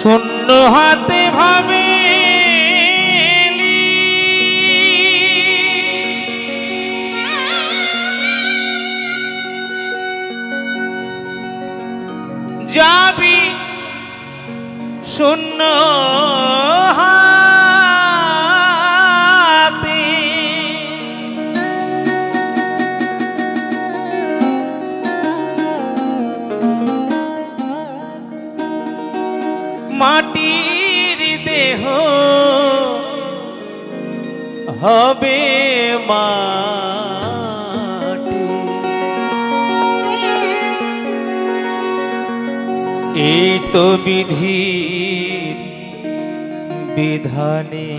শূন্য হাতে ভাবে যাবি শূন্য হাতে মাটির দেহ হবে মাটি এই তো বিধির বিধানে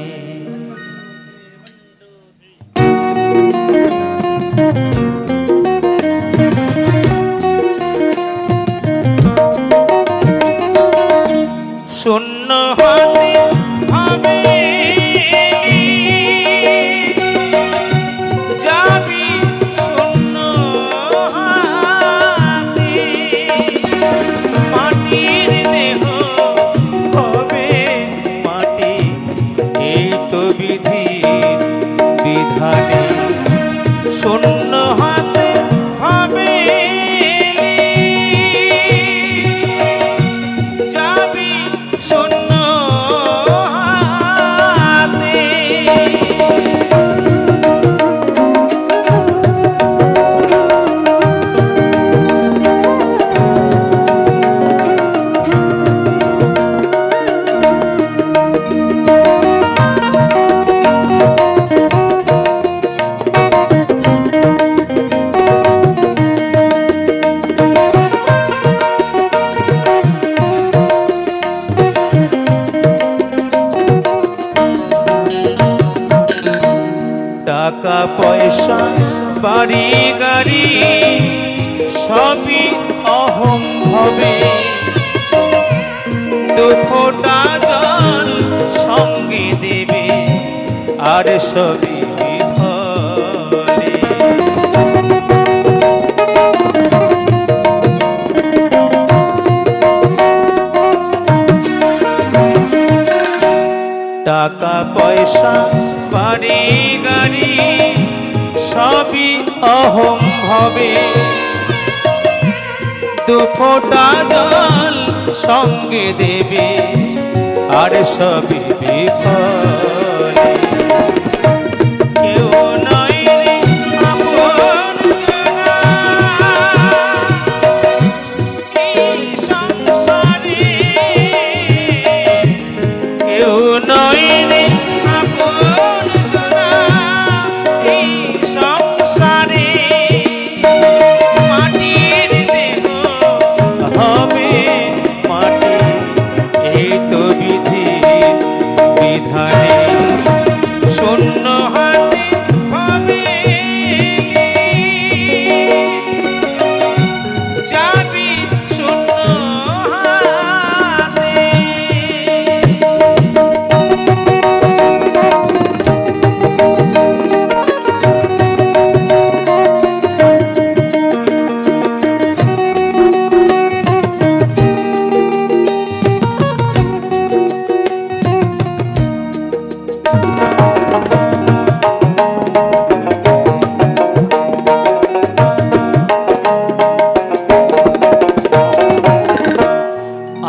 শূন্য হাতে ভাবে যাবি শূন্য হাতে মাটির দেহ হবে মাটি এই তো বিধির বিধানে শূন্য হাতে ভাবে টাকা পয়সা বাড়ি গাড়ি সবই অহং হবে দু ফোঁটা জল সঙ্গে দেবে আর সবই বিফলে টাকা পয়সা বাড়ি গাড়ি সবই অহং হবে দু ফোঁটা জল সঙ্গে দেবে আর সবই বিফলে কেউ নয় রে আপন জনা এই সংসারে কেউ নয় রে আপন জনা এই সংসারে মাটির দেহ হবে মাটি এই তো বিধির বিধানে শূন্য হাতে ভাবে যাবি শূন্য হাতে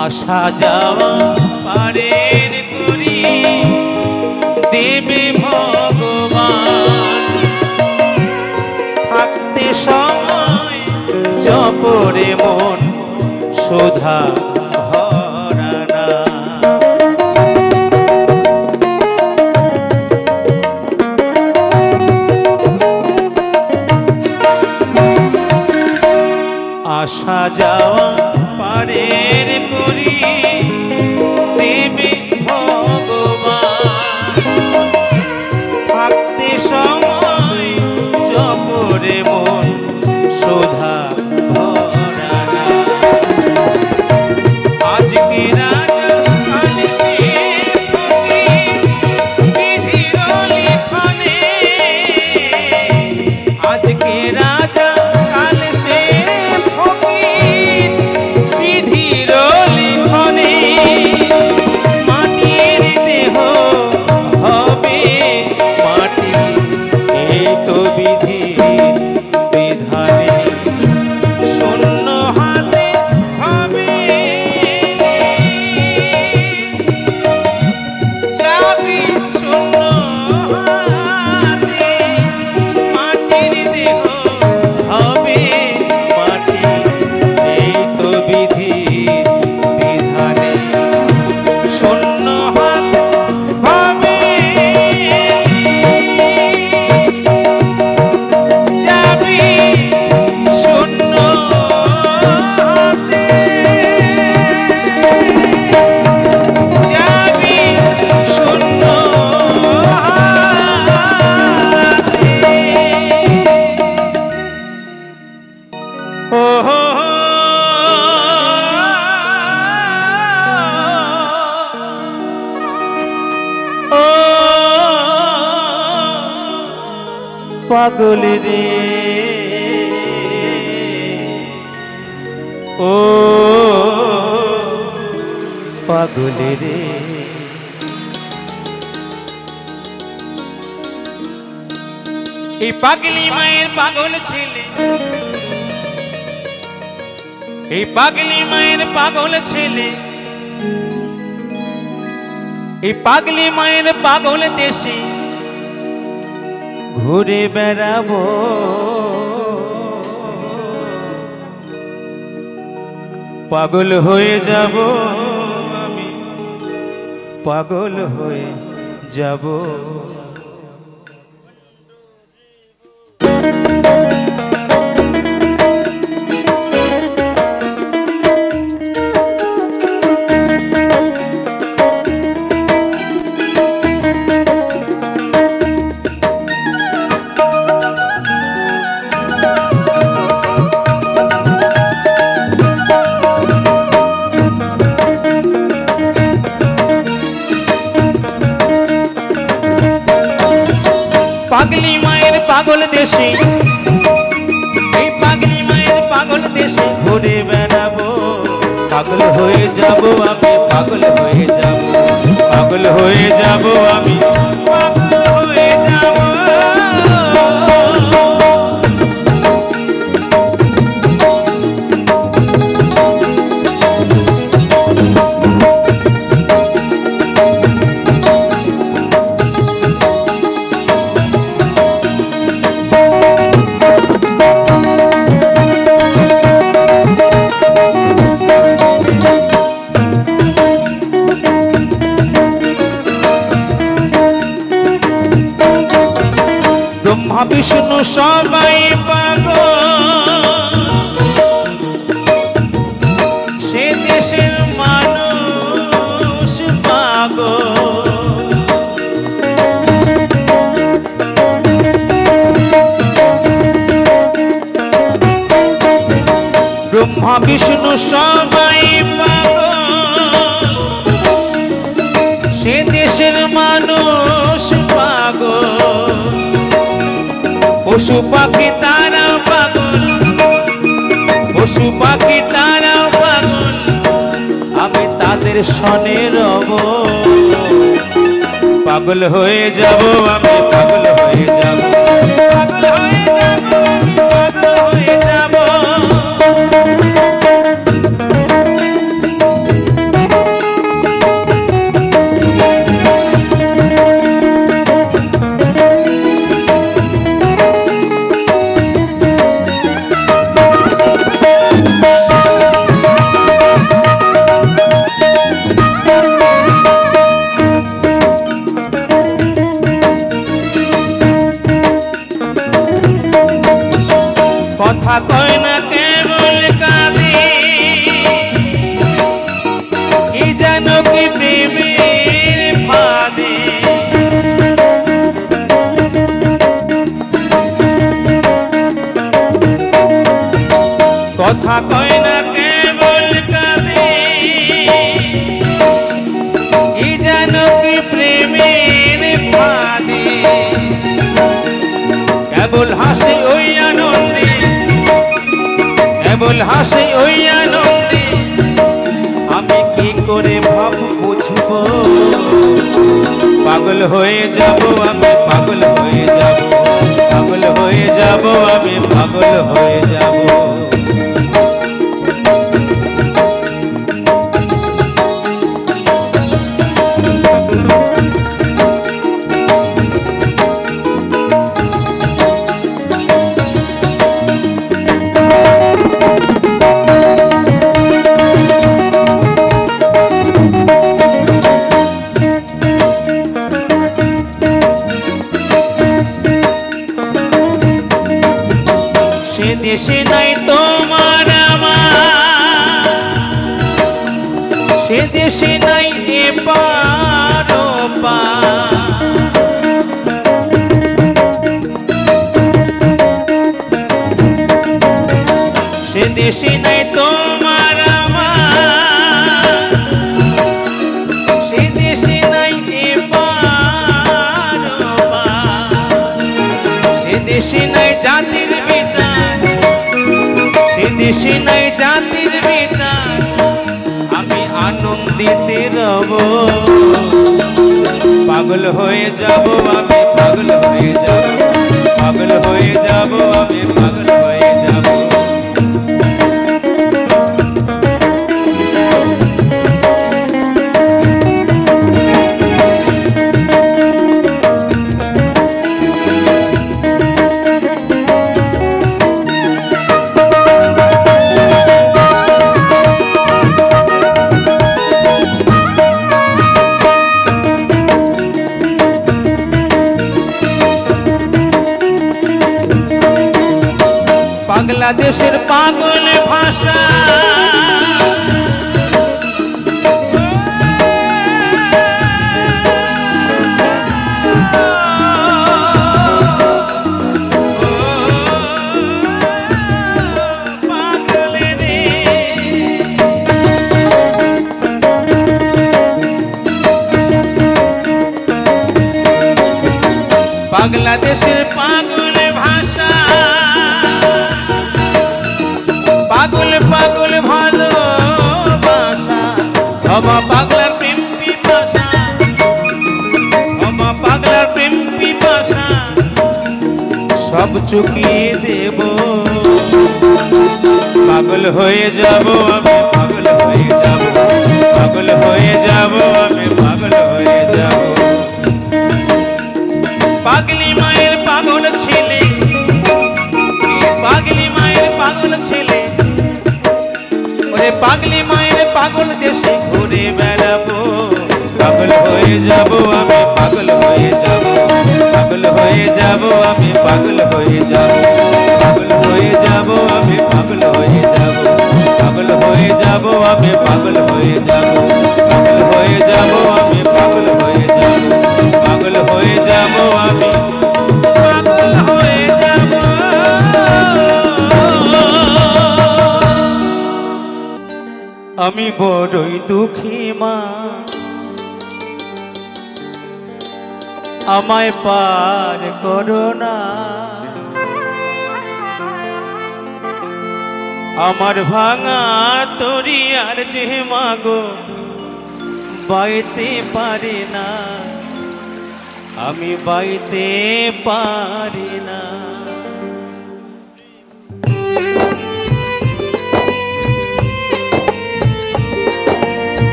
আসা যাওয়া পারের করি দেবে ভগবান থাকতে সময় জপরে মন শোধা ভরানা আসা যাওয়া পারের করি দেবে ভগবান থাকতে সময় জপরে মন শোধা ভরানা পাগল রে ও পাগল রে এই পাগলি মায়ের পাগল ছেলে এই পাগলি মায়ের পাগল ছেলে এই পাগলি মায়ের পাগল দেশে ঘুরে বেড়াবো পাগল হয়ে যাব আমি পাগল হয়ে যাব পাগলি মায়ের পাগল দেশে এই পাগলি মায়ের পাগল দেশে ঘুরে বেড়াবো পাগল হয়ে যাব আমি পাগল হয়ে যাব পাগল হয়ে যাব আমি পাগল হয়ে যাব ব্রহ্মা বিষ্ণু সবাই পাগল সে দেশের মানুষ পাগল ব্রহ্মা বিষ্ণু সবাই পাগল সে দেশের মানুষ পাগল পশু পাখি তারাও পাগল পশু পাখি তারাও পাগল আমি তাদের সনে রব পাগল হয়ে যাব আমি পাগল হয়ে যাব পাগল হয়ে যাব আমি পাগল হয়ে যাব কথা কয় না কেবল কাঁদে কি জানো কি প্রেমের ফাঁদে কথা কয় না কেবল কাঁদে কি জানো কি প্রেমের ফাঁদে কেবল হাসে ওই আনন্দে কেবল হাসে ওই আনন্দে আমি কি করে ভাব বুঝব পাগল হয়ে যাব আমি পাগল হয়ে যাব পাগল হয়ে যাব আমি পাগল হয়ে যাব দেশে নাই তোমার আমার সে দেশে নাই এপার ওপার সে দেশে নাই তোমার আমার সে দেশে নাই এপার ওপার দেশে নাই জাতির বিচার আমি আনন্দিতে রব পাগল হয়ে যাব আমি পাগল হয়ে যাব পাগল হয়ে যাব আমি পাগল হয়ে যাব বাংলাদেশের পাগল ভাষা বাংলাদেশের পাগল ভাষা পাগল পাগল ভালোবাসা আমার পাগলার প্রেম পিপাসা আমার পাগলার প্রেম পিপাসা সব চুকিয়ে দেব পাগল হয়ে যাব আমি পাগল হয়ে যাব পাগল হয়ে যাব আমি পাগল হয়ে যাব পাগলি মায়ের পাগল ছেলে পাগলি মায়ের পাগল ছেলে ওরে পাগলি মায়ের পাগল দেশে ঘুরে বেড়াবো পাগল হয়ে যাব আমি পাগল হয়ে যাব পাগল হয়ে যাব আমি পাগল হয়ে যাব পাগল হয়ে যাব আমি পাগল হয়ে যাব পাগল হয়ে যাব আমি পাগল হয়ে যাব পাগল হয়ে যাব আমি পাগল হয়ে যাব পাগল হয়ে যাব আমি পাগল হয়ে যাব আমি বড়ই দুঃখী মা আমায় পার করো না আমার ভাঙা তরি আর যে মাগো বাইতে পারি না আমি বাইতে পারি না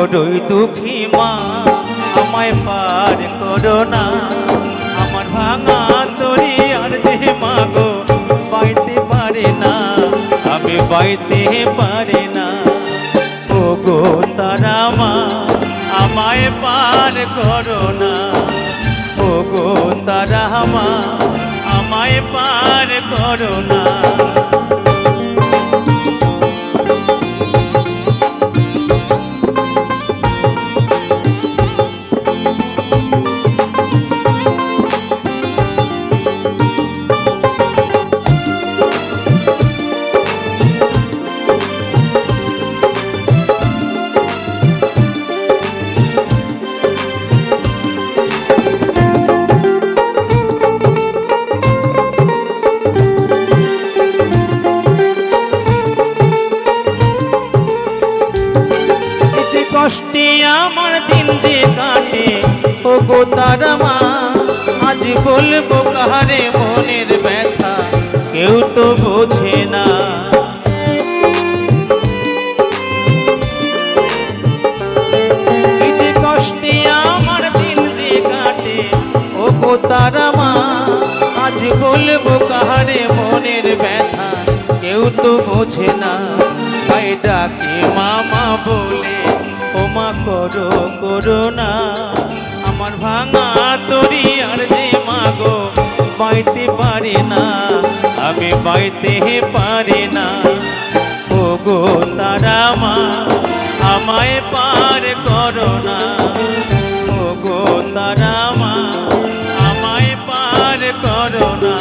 বড়ই দুঃখী মা আমায় পার করো না আমার ভাঙা তরি আর যে মাগো বাইতে পারে না আমি বাইতে পারি না ও গো তারা মা আমায় পার করো না ও গো তারা মা আমায় পার করো না কষ্টে আমার দিন যে কাটে ও গো তারা মা আজ বলবো কাহারে মনের ব্যথা কেউ তো বোঝে না এই যে কষ্টে আমার দিন যে কাটে ও গো তারা মা আজ বলবো কাহারে মনের ব্যথা কেউ তো বোঝে না তাই ডাকে মামা বলে ও মা করো করো না আমার ভাঙা তরি আর যে মাগো বাইতে পারি না আমি বাইতে পারি না ও গো তারা মা আমায় পার করো না ওগো তারা মা আমায় পার করো না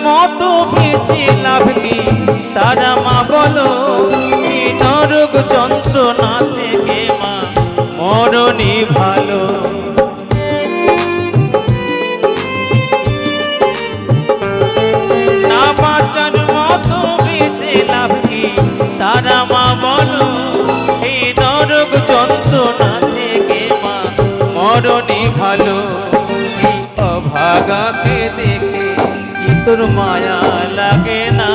মতো বেঁচে লাভ কি তারা মা বলো এই নরক যন্ত্রণা থেকে মা মরণই ভালো না বাঁচার মতো বেঁচে লাভ কি তারা মা বলো এই নরক যন্ত্রণা থেকে মা মরণই ভালো অভাগাকে দেখে তোর মায়া লাগে না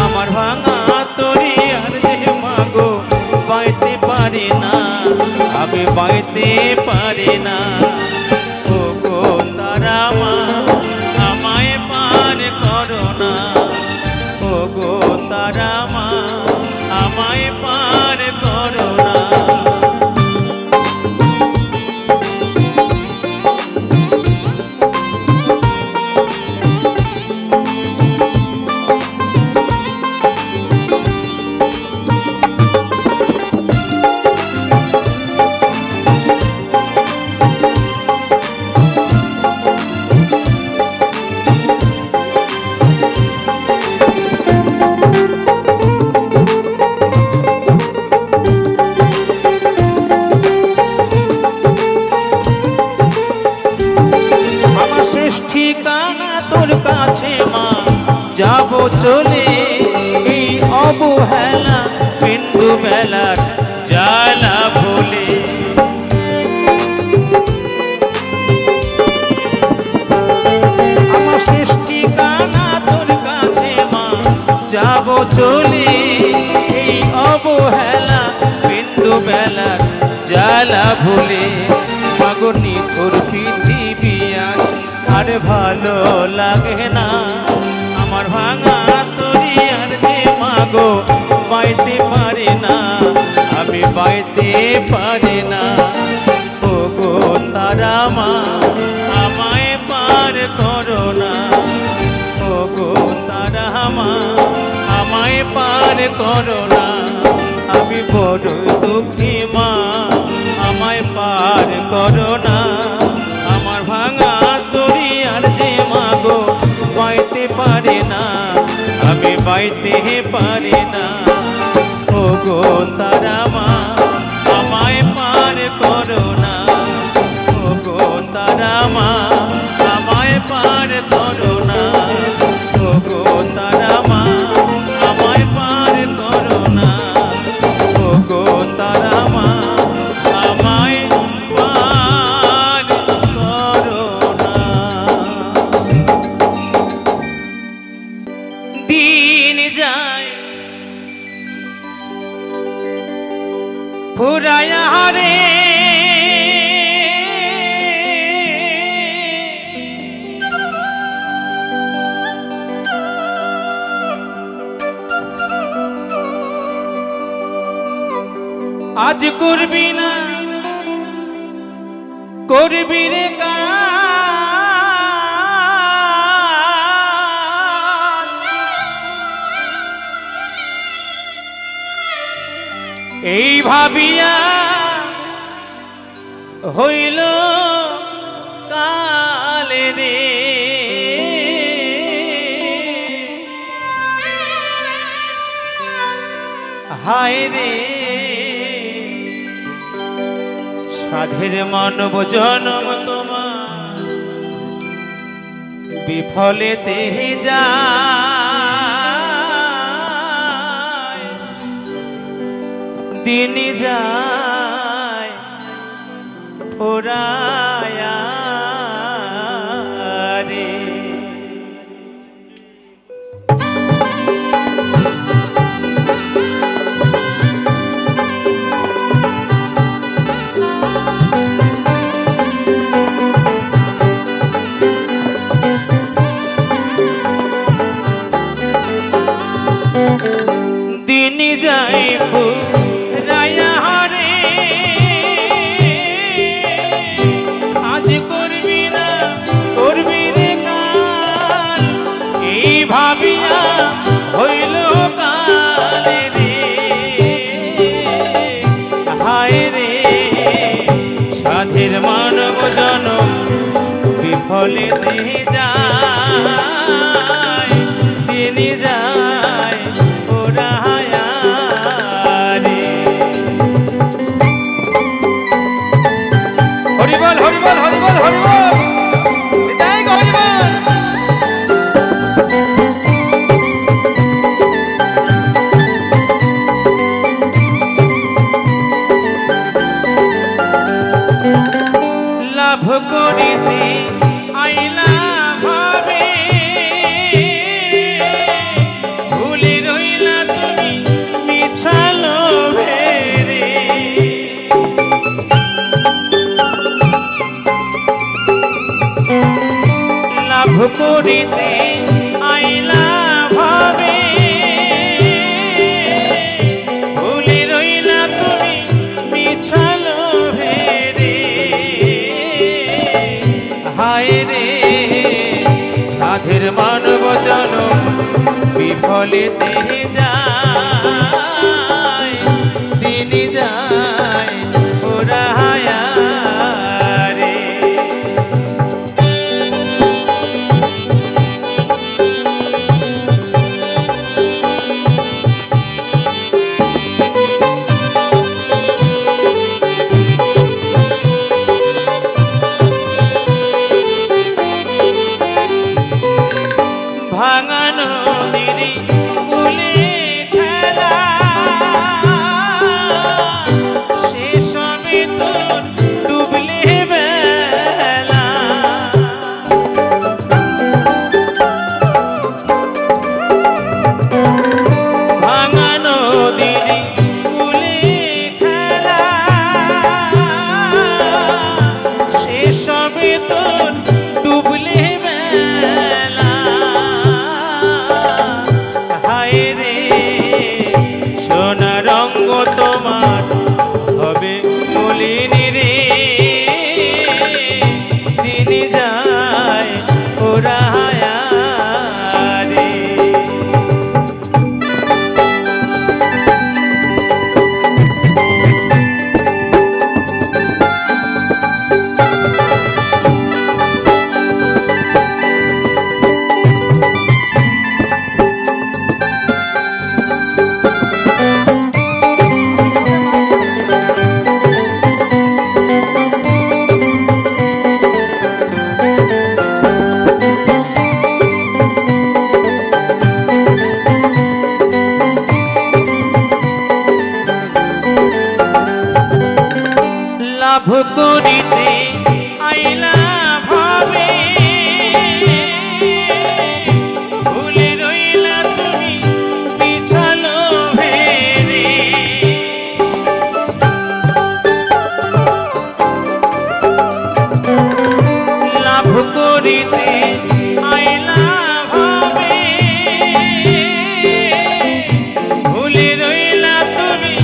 আমার ভাঙা তোরি আর যে মাগো বাইতে পারি না আমি বাইতে পারি না ও গো তারা মা আমায় পার করো না ও গো তারা মা আমায় পার করো না ঠিকানা তোর কাছে মা যাব চলে এই অবহেলা বিন্দু বেলার জ্বালা ভুলে আমার শেষ ঠিকানা তোর কাছে মা যাব চলে এই অবহেলা বিন্দু বেলার জ্বালা ভুলে মাগো নিঠুর পৃথিবী আছে আর ভালো লাগে না আমার ভাঙা তোরি আর যে মাগো বাইতে পারি না আমি বাইতে পারি না ও গো তারা মা আমায় পার করো না ও গো তারা মা আমায় পার করো না আমি বড় দুঃখী মা আমায় পার করো না আমার ভাঙা তোরি আর যে মাগো বাইতে পারে না আমি বাইতে পারি না ও গো তারা মা আমায় পার করো না ও গো তারা মা আমায় পার করো না ও গো তারা মা আমায় পার করো না ও গো তারা মা আমায় পার করো না দিন যায় ফুরায়া রে আজ করবি না করবি রে কাল এই ভাবিয়া হইল কালে রে হায় রে সাধের মানব জনম তোমার বিফলেতে যায় দিন যায় ফুরায়া রে বিফলেতে যায় দিন যায় ওরায়া রে। হরিবল হরিবল হরিবল হরিবল এটাই হরিবল। লাভ করিতে আইলা ভাবে ভুলে রইলা তুমি মিছা লোভে রে। লাভ করিতে আইলা ভাবে ভুলে রইলা তুমি মিছা লোভে রে। হায় রে সাধের মানব জনম বিফলেতে যায় দিন যায় ওরায়া রে। ভাঙানো দিদি কুলে খেলা শেষ হবে তোর ডুবলে বেলা। ভাঙানো দিদি কুলে খেলা শেষ হবে তোর ডুবলে বেলা। হায় রে সোনা রঙ্গ তোমার হবে মলিনী রে দিন যায় ওরায়া রে। লাভ করিতে আইলা ভাবে ভুলে রইলা তুমি মিছা লোভে রে। লাভ করিতে আইলা ভাবে ভুলে রইলা তুমি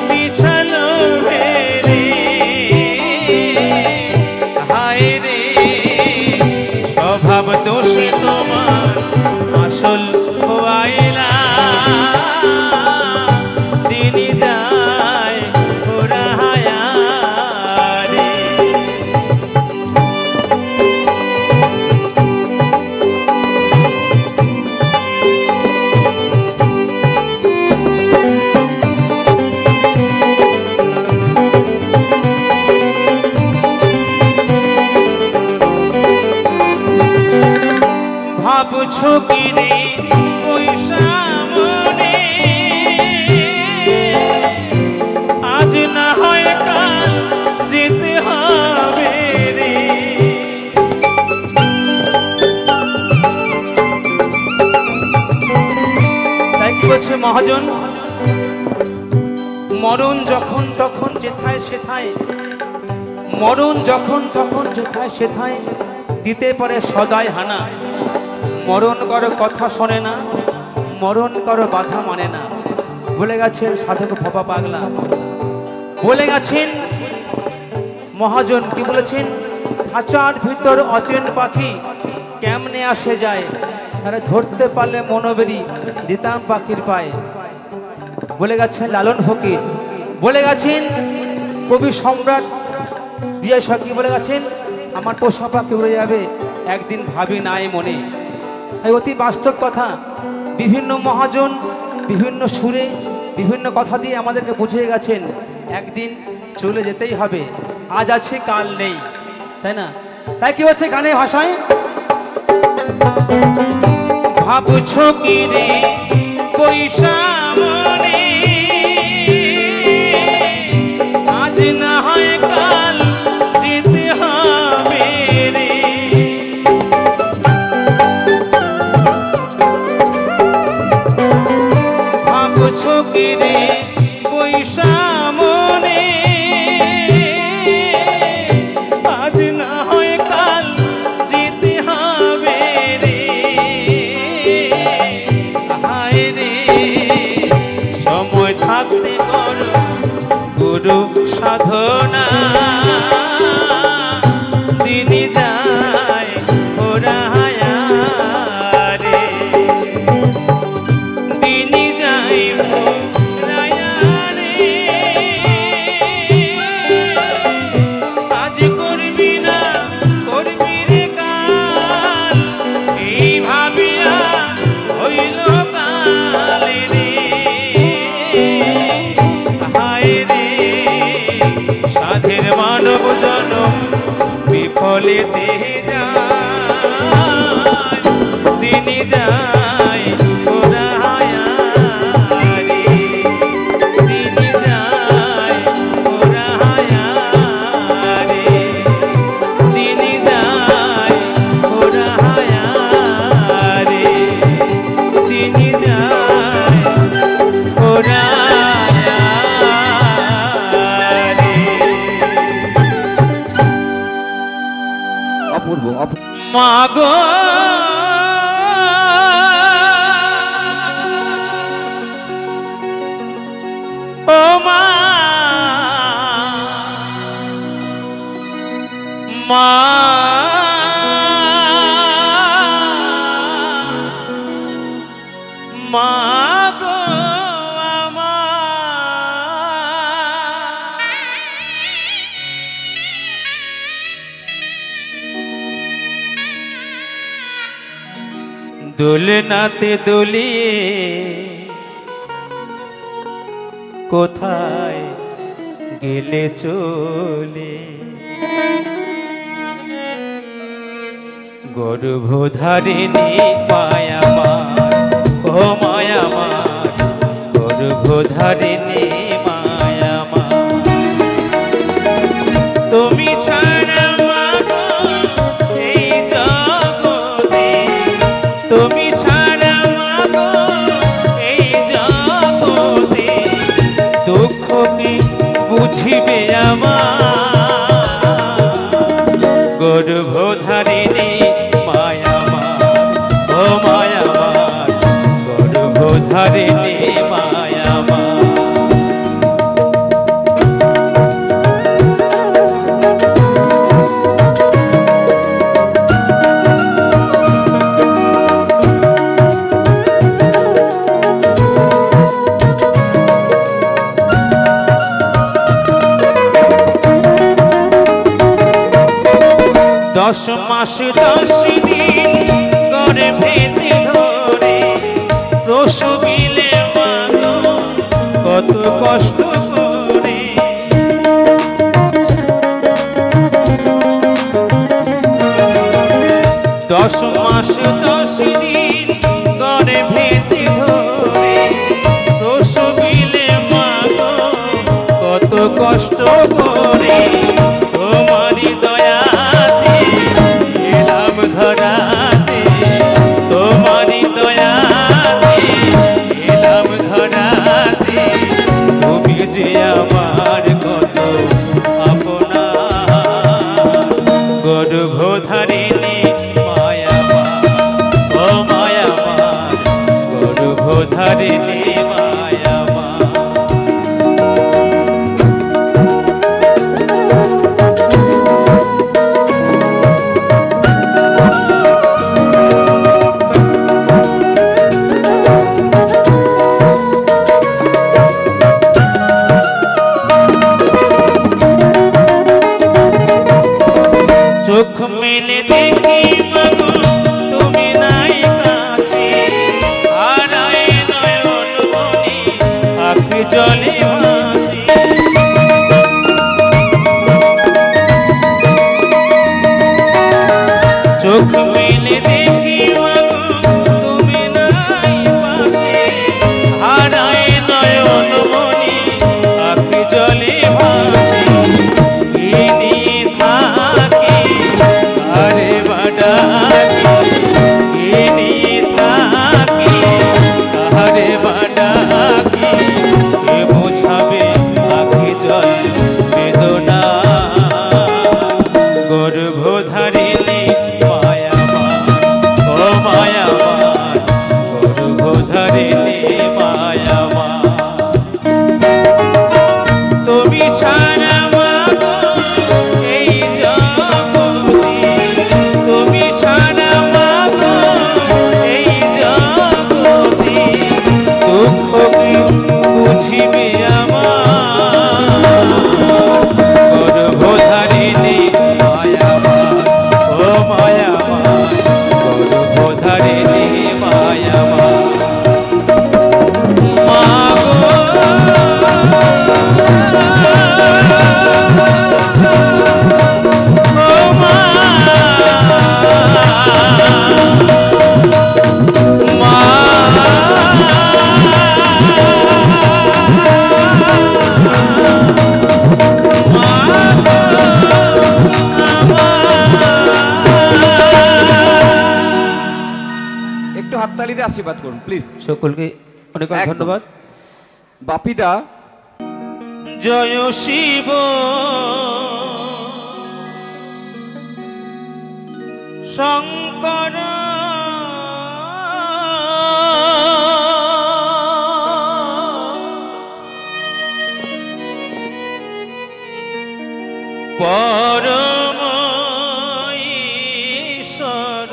মিছা লোভে রে। হায় রে স্বভাব দোষে তোমার আসল খোয়াইলা দিন যায় ওরায়া রে। ভাবছো কি রে পয়সা মনে আজ না হয় কাল যেতে হবে রে। তাই কি বলছে মহাজন, মরণ যখন তখন যেথায় সেথায়, মরণ যখন তখন যেথায় সেথায় দিতে পারে সদাই হানা। মরণ করো কথা শোনে না, মরণ করো বাধা মানে না। বলে গেছেন সাধক ভবা পাগলা, বলে গেছেন মহাজন। কি বলেছেন? খাঁচার ভিতর অচেন পাখি কেমনে আসে যায়, তারা ধরতে পারলে মনোবেরি দিতাম পাখির পায়ে। বলে গেছেন লালন ফকির, বলে গেছেন কবি সম্রাট বিজয় সখী, বলে গেছেন আমার পোষা পাখি উড়ে যাবে একদিন ভাবি নাই মনে। তাই অতি বাস্তব কথা, বিভিন্ন মহাজন বিভিন্ন সুরে বিভিন্ন কথা দিয়ে আমাদেরকে বুঝিয়ে গেছেন একদিন চলে যেতেই হবে, আজ আছে কাল নেই, তাই না? তাই কি হচ্ছে গানের ভাষায়, ভাবছো কি রে পয়সা মনে, আজ না হয় কাল যেতে হবে রে। ভাবছো কি রে পয়সা মনে, আজ না হয় কাল যেতে হবে রে। হায় রে সময় থাকতে করো গুরু সাধনা, দিনই যায় ওরায়া রে, দিনই যায় ওরায়া রে। আজ করবি না করবি রে কাল, এই ভাবিয়া হইল কাল রে। হায় রে সাধের মানব জনম বিফলেতে যায়, দিনই যায় ওরায়া রে, দিনই যায় ওরায়া রে, দিনই যায় ওরায়া রে, দিনই যায় ওরায়া রে। অপূর্ব মাগো ও মা, মা মাগো আমার, দোলনাতে দোলিয়ে কোথায় গেলে চলে, গর্ভধারিণী মায়ামার ও মায়ামার, গর্ভধারিণী মায়ামার। তুমি ছাড়া মাগো এই জগতে, তুমি ছাড়া মাগো এই জগতে, দুঃখ কি বুঝিবে আমার, গর্ভধারিণী মায়ামার ও মায়ামার, গর্ভধারিণী মায়ামার। দশ মাস 10 দিন গর্ভেতে ধরে প্রসবিলে মাগো কত কষ্ট করে, 10 মাস 10 দিন গর্ভেতে ধরে প্রসবিলে মাগো কত কষ্ট করে। তোমারই দয়াতে এলাম ধরাতে, তোমারই দয়াতে এলাম ধরাতে, তুমি যে আমার কত আপনার, গর্ভধারিণী মায়ামার বাপিদা আশীর্বাদ করুন প্লিজ। সকলকে অনেক অনেক ধন্যবাদ। বাপিদা জয় শিব শঙ্কর পরম ঈশ্বর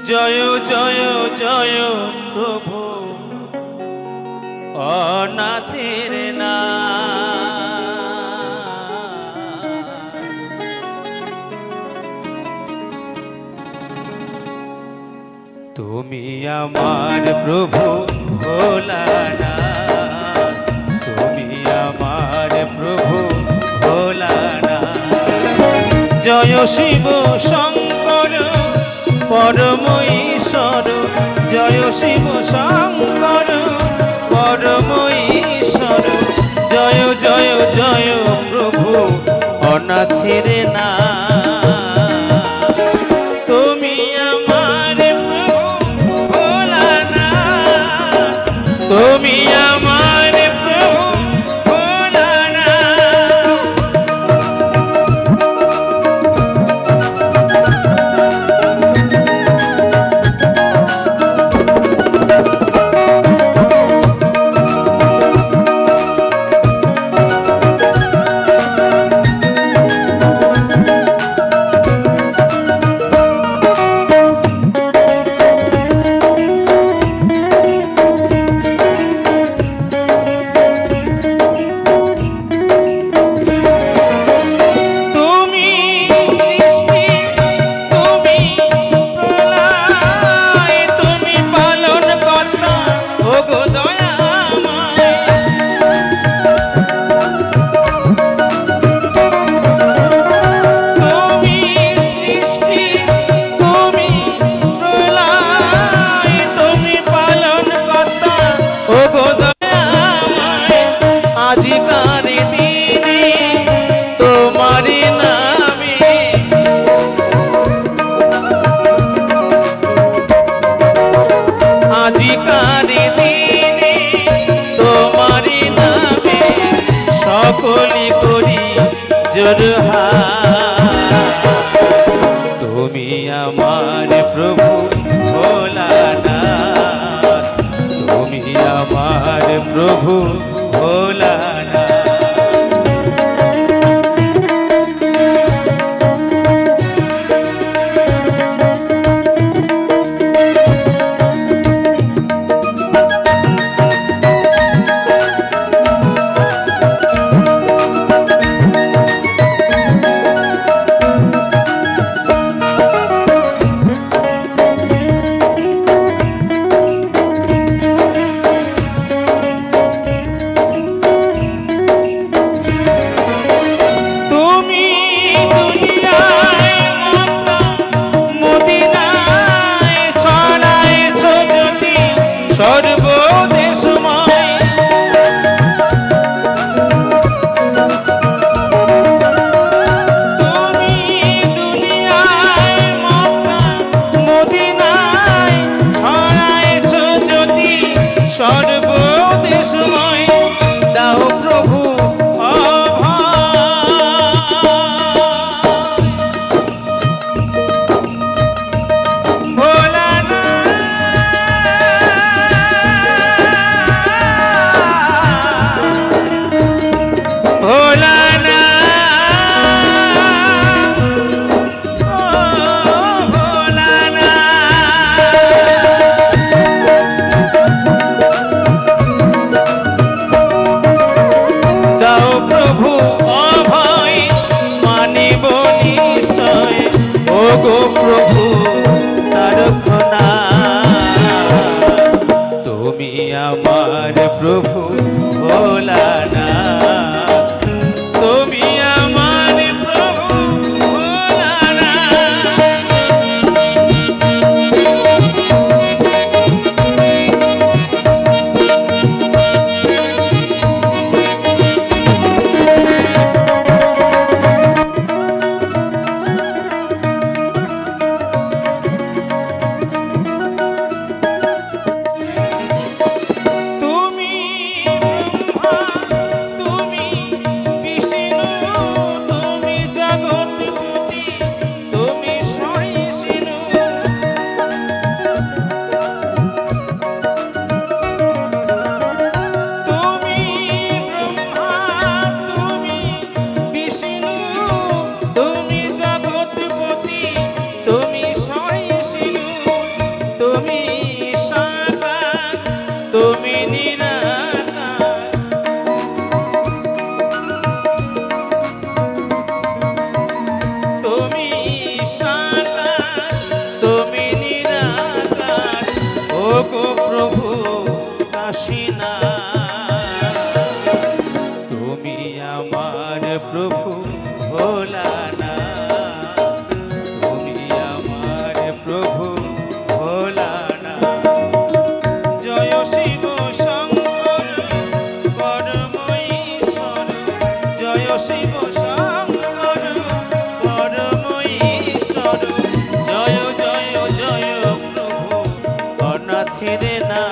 জয় জয় জয় প্রভু অনাথের না তুমি আমার প্রভু ভোলানাথ, তুমি আমার প্রভু ভোলানাথ। জয় শিব শঙ্কর পরম ঈশ্বর, জয় শিব শঙ্কর পরম ঈশ্বর, জয় জয় জয় প্রভু অনাথের না। তুমি আমার প্রভু ভোলানাথ, তুমি আমার প্রভু ভোলানাথ। সকলি করি জোরহার, তুমি আমার প্রভু ভোলানাথ, তুমি আমার প্রভু ভোলানাথ। প্রভু ভোলানা, তুমি আমার প্রভু ভোলানা। জয় শিব শঙ্কর পরম ঈশ্বর, জয় শিব শঙ্কর পরম ঈশ্বর, জয় জয় জয় প্রভু অনাথের না।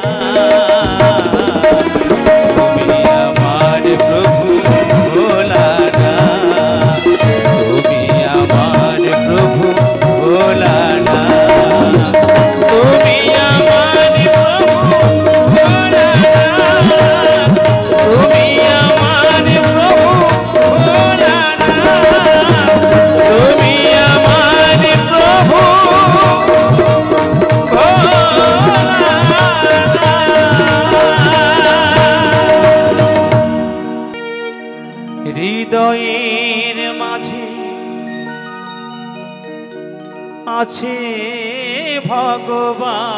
তুমি আমার প্রভু ভোলানা, তুমি আমার প্রভু ভোলানা, তুমি আমার প্রভু ভোলানা, তুমি আমার প্রভু ভোলানা, তুমি আমার প্রভু হৃদয়ের মাঝে আছে ভগবান,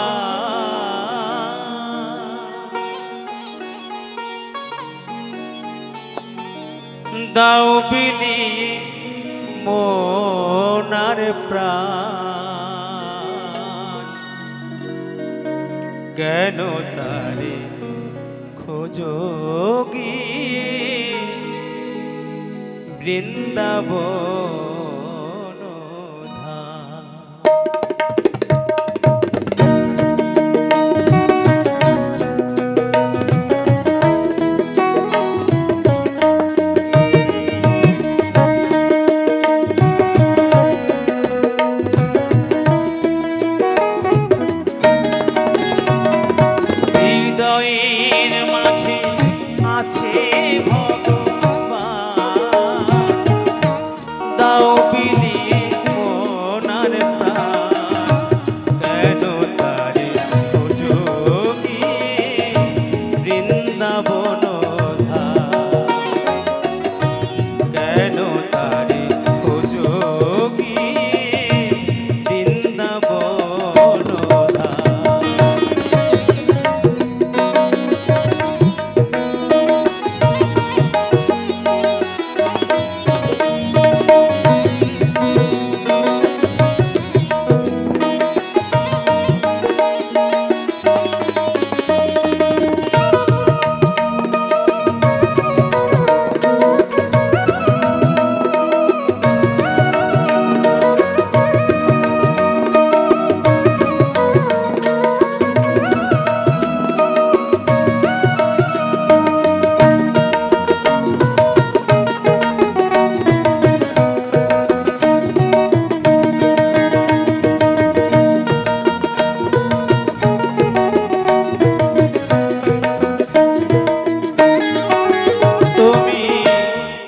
দাও বিলিয়ে মনার প্রাণ, কেন তারে খোঁজো গিয়ে বৃন্দাবন ধাম। হৃদয়ের মাঝে আছে ভগবান, দাও বিলিয়ে মনার প্রাণ, কেন তারে খোঁজো গিয়ে বৃন্দাবন ধাম, কেন তারে খোঁজো গিয়ে বৃন্দাবন ধাম।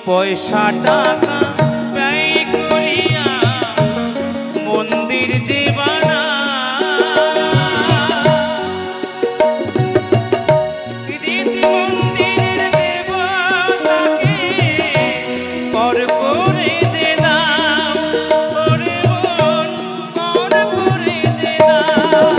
পয়সা টাকা ব্যয় করিয়া মন্দির যে বানায়, মন্দিরের দেবতাকে পর করে যে দাও, ওরে মন পর করে যে দাও।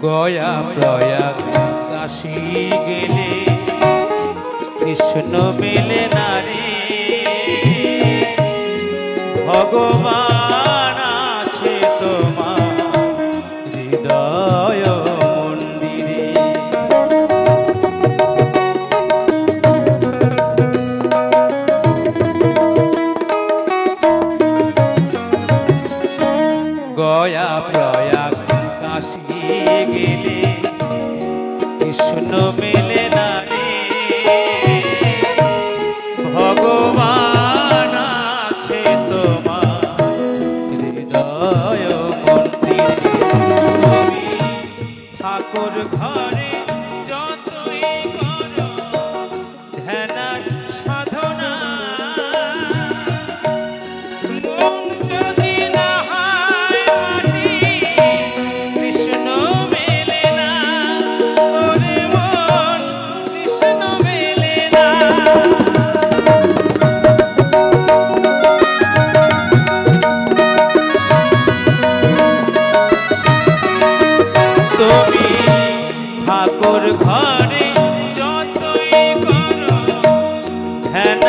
গয়া প্রয়াগ কাশী গেলে কৃষ্ণ মেলে না রে, ভগবান আছে তোমার হৃদয় মন্দিরে। গয়া প্রয়াগ কাশী গেলে কৃষ্ণ মেলে না রে, ভগবান আছে তোমার হৃদয় মন্দিরে। তুমি ঠাকুর ঘরে যতই করো ধ্যান সাধনা, মন যদি না হয় মাটি কৃষ্ণ মেলে না, ওরে মন কৃষ্ণ মেলে না। তুমি ঠাকুর ঘরে যতই করো ধ্যান